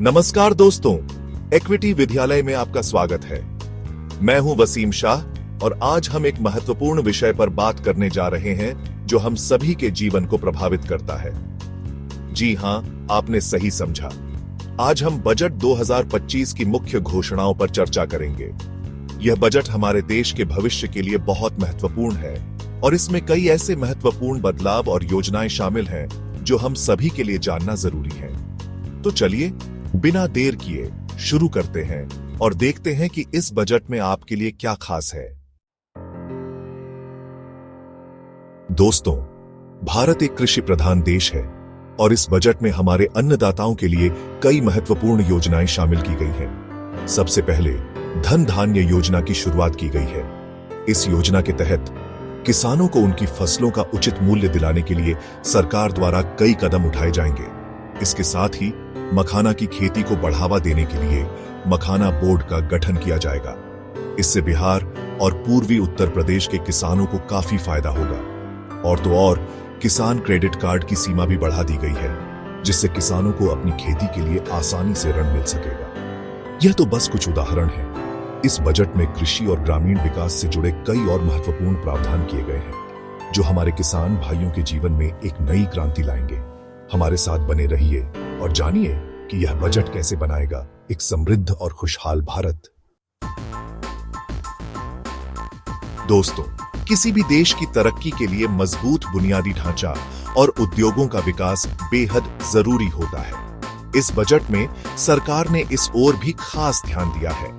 नमस्कार दोस्तों, इक्विटी विद्यालय में आपका स्वागत है। मैं हूं वसीम शाह और आज हम एक महत्वपूर्ण विषय पर बात करने जा रहे हैं जो हम सभी के जीवन को प्रभावित करता है। जी हां, आपने सही समझा। आज हम बजट 2025 की मुख्य घोषणाओं पर चर्चा करेंगे। यह बजट हमारे देश के भविष्य के लिए बहुत महत्वपूर्ण है और इसमें कई ऐसे महत्वपूर्ण बदलाव और योजनाएं शामिल हैं जो हम सभी के लिए जानना जरूरी है। तो चलिए बिना देर किए शुरू करते हैं और देखते हैं कि इस बजट में आपके लिए क्या खास है। दोस्तों, भारत एक कृषि प्रधान देश है और इस बजट में हमारे अन्नदाताओं के लिए कई महत्वपूर्ण योजनाएं शामिल की गई हैं। सबसे पहले धन धान्य योजना की शुरुआत की गई है। इस योजना के तहत किसानों को उनकी फसलों का उचित मूल्य दिलाने के लिए सरकार द्वारा कई कदम उठाए जाएंगे। इसके साथ ही मखाना की खेती को बढ़ावा देने के लिए मखाना बोर्ड का गठन किया जाएगा। इससे बिहार और पूर्वी उत्तर प्रदेश के किसानों को काफी फायदा होगा। और तो और किसान क्रेडिट कार्ड की सीमा भी बढ़ा दी गई है, जिससे किसानों को अपनी खेती के लिए आसानी से ऋण मिल सकेगा। यह तो बस कुछ उदाहरण है। इस बजट में कृषि और ग्रामीण विकास से जुड़े कई और महत्वपूर्ण प्रावधान किए गए हैं, जो हमारे किसान भाइयों के जीवन में एक नई क्रांति लाएंगे। हमारे साथ बने रहिए और जानिए कि यह बजट कैसे बनाएगा एक समृद्ध और खुशहाल भारत। दोस्तों, किसी भी देश की तरक्की के लिए मजबूत बुनियादी ढांचा और उद्योगों का विकास बेहद जरूरी होता है। इस बजट में सरकार ने इस ओर भी खास ध्यान दिया है।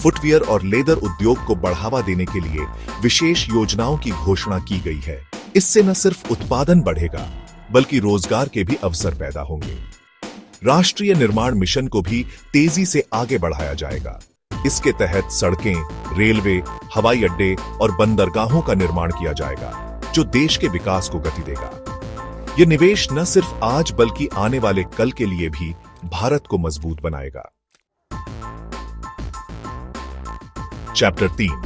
फुटवियर और लेदर उद्योग को बढ़ावा देने के लिए विशेष योजनाओं की घोषणा की गई है। इससे न सिर्फ उत्पादन बढ़ेगा, बल्कि रोजगार के भी अवसर पैदा होंगे। राष्ट्रीय निर्माण मिशन को भी तेजी से आगे बढ़ाया जाएगा। इसके तहत सड़कें, रेलवे, हवाई अड्डे और बंदरगाहों का निर्माण किया जाएगा, जो देश के विकास को गति देगा। यह निवेश न सिर्फ आज बल्कि आने वाले कल के लिए भी भारत को मजबूत बनाएगा। चैप्टर 3,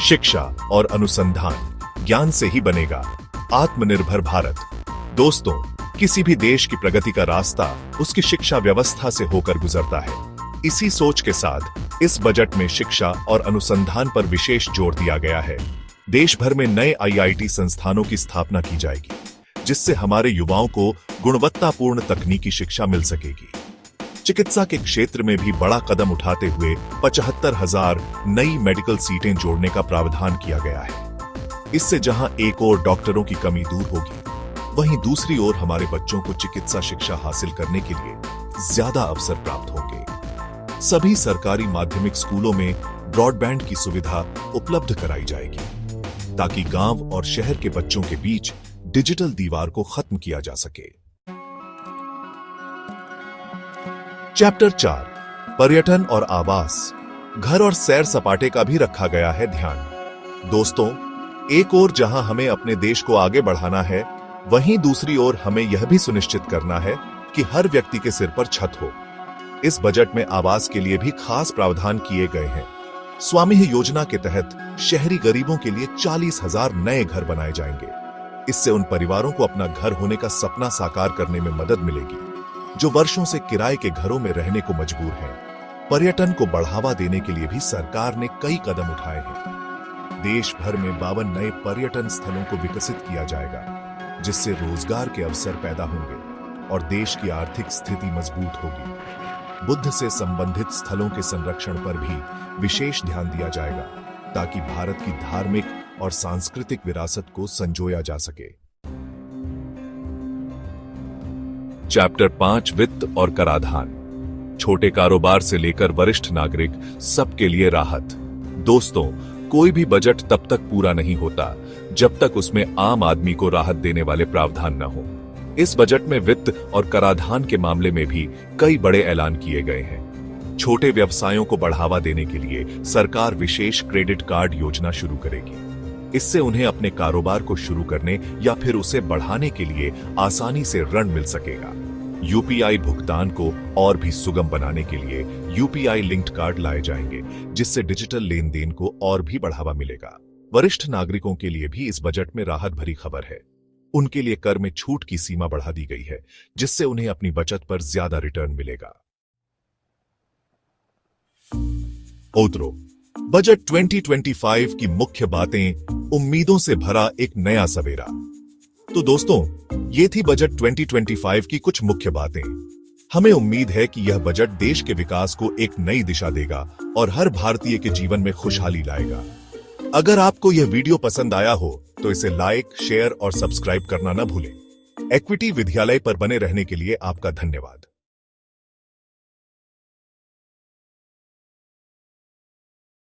शिक्षा और अनुसंधान। ज्ञान से ही बनेगा आत्मनिर्भर भारत। दोस्तों, किसी भी देश की प्रगति का रास्ता उसकी शिक्षा व्यवस्था से होकर गुजरता है। इसी सोच के साथ इस बजट में शिक्षा और अनुसंधान पर विशेष जोर दिया गया है। देश भर में नए IIT संस्थानों की स्थापना की जाएगी, जिससे हमारे युवाओं को गुणवत्तापूर्ण तकनीकी शिक्षा मिल सकेगी। चिकित्सा के क्षेत्र में भी बड़ा कदम उठाते हुए 75,000 नई मेडिकल सीटें जोड़ने का प्रावधान किया गया है। इससे जहां एक ओर डॉक्टरों की कमी दूर होगी, वहीं दूसरी ओर हमारे बच्चों को चिकित्सा शिक्षा हासिल करने के लिए ज्यादा अवसर प्राप्त होंगे। सभी सरकारी माध्यमिक स्कूलों में ब्रॉडबैंड की सुविधा उपलब्ध कराई जाएगी, ताकि गांव और शहर के बच्चों के बीच डिजिटल दीवार को खत्म किया जा सके। चैप्टर 4, पर्यटन और आवास, घर और सैर सपाटे का भी रखा गया है ध्यान। दोस्तों, एक ओर जहां हमें अपने देश को आगे बढ़ाना है, वहीं दूसरी ओर हमें यह भी सुनिश्चित करना है कि हर व्यक्ति के सिर पर छत हो। इस बजट में आवास के लिए भी खास प्रावधान किए गए हैं। स्वामित्व योजना के तहत शहरी गरीबों के लिए 40,000 नए घर बनाए जाएंगे। इससे उन परिवारों को अपना घर होने का सपना साकार करने में मदद मिलेगी, जो वर्षों से किराए के घरों में रहने को मजबूर हैं। पर्यटन को बढ़ावा देने के लिए भी सरकार ने कई कदम उठाए हैं। देश भर में 52 नए पर्यटन स्थलों को विकसित किया जाएगा, जिससे रोजगार के अवसर पैदा होंगे और देश की आर्थिक स्थिति मजबूत होगी। बुद्ध से संबंधित स्थलों के संरक्षण पर भी विशेष ध्यान दिया जाएगा, ताकि भारत की धार्मिक और सांस्कृतिक विरासत को संजोया जा सके। चैप्टर 5, वित्त और कराधान। छोटे कारोबार से लेकर वरिष्ठ नागरिक सबके लिए राहत। दोस्तों, कोई भी बजट तब तक पूरा नहीं होता जब तक उसमें आम आदमी को राहत देने वाले प्रावधान न हो। इस बजट में वित्त और कराधान के मामले में भी कई बड़े ऐलान किए गए हैं। छोटे व्यवसायों को बढ़ावा देने के लिए सरकार विशेष क्रेडिट कार्ड योजना शुरू करेगी। इससे उन्हें अपने कारोबार को शुरू करने या फिर उसे बढ़ाने के लिए आसानी से ऋण मिल सकेगा। UPI भुगतान को और भी सुगम बनाने के लिए UPI लिंक्ड कार्ड लाए जाएंगे, जिससे डिजिटल लेन देन को और भी बढ़ावा मिलेगा। वरिष्ठ नागरिकों के लिए भी इस बजट में राहत भरी खबर है। उनके लिए कर में छूट की सीमा बढ़ा दी गई है, जिससे उन्हें अपनी बचत पर ज्यादा रिटर्न मिलेगा। ओतरो बजट 2025 की मुख्य बातें, उम्मीदों से भरा एक नया सवेरा। तो दोस्तों, ये थी बजट 2025 की कुछ मुख्य बातें। हमें उम्मीद है कि यह बजट देश के विकास को एक नई दिशा देगा और हर भारतीय के जीवन में खुशहाली लाएगा। अगर आपको यह वीडियो पसंद आया हो तो इसे लाइक, शेयर और सब्सक्राइब करना न भूलें। इक्विटी विद्यालय पर बने रहने के लिए आपका धन्यवाद।